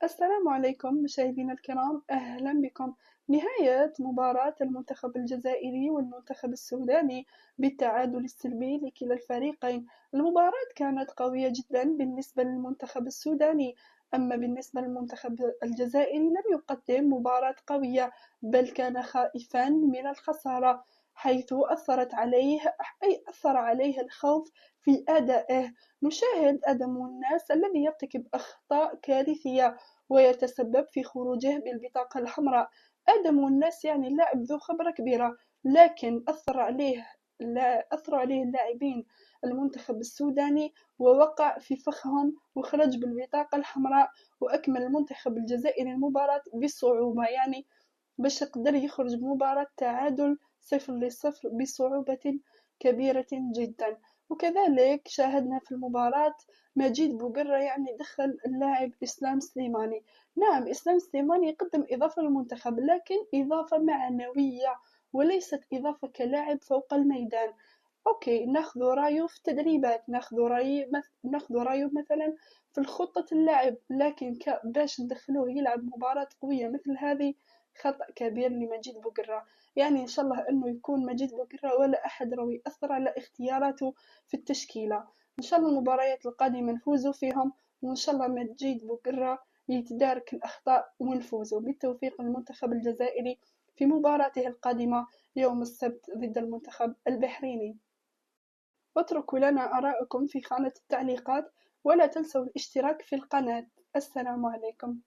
السلام عليكم مشاهدينا الكرام، أهلا بكم. نهاية مباراة المنتخب الجزائري والمنتخب السوداني بالتعادل السلبي لكلا الفريقين. المباراة كانت قوية جدا بالنسبة للمنتخب السوداني، أما بالنسبة للمنتخب الجزائري لم يقدم مباراة قوية، بل كان خائفا من الخسارة، حيث أثر عليه الخوف في أدائه. نشاهد آدم الناس الذي يرتكب أخطاء كارثية ويتسبب في خروجه بالبطاقة الحمراء. آدم والناس يعني لاعب ذو خبرة كبيرة، لكن أثر عليه اللاعبين المنتخب السوداني ووقع في فخهم وخرج بالبطاقة الحمراء. وأكمل المنتخب الجزائري المباراة بصعوبة، يعني باش يقدر يخرج بمباراة تعادل 0-0 بصعوبة كبيرة جدا. وكذلك شاهدنا في المباراة مجيد بوقرة يعني دخل اللاعب إسلام سليماني. نعم، إسلام سليماني يقدم إضافة للمنتخب، لكن إضافة معنوية وليست إضافة كلاعب فوق الميدان. أوكي، ناخذ رأيه في التدريبات، ناخذ رأيه مثلا في الخطة اللعب، لكن باش ندخلوه يلعب مباراة قوية مثل هذه خطأ كبير لمجيد بوقرة. يعني إن شاء الله إنه يكون مجيد بوقرة ولا أحد راح يأثر على اختياراته في التشكيلة. إن شاء الله المباريات القادمة نفوزوا فيهم، وإن شاء الله مجيد بوقرة يتدارك الأخطاء ونفوزوا. بالتوفيق للمنتخب الجزائري في مباراته القادمة يوم السبت ضد المنتخب البحريني. واتركوا لنا آراءكم في خانة التعليقات، ولا تنسوا الاشتراك في القناة. السلام عليكم.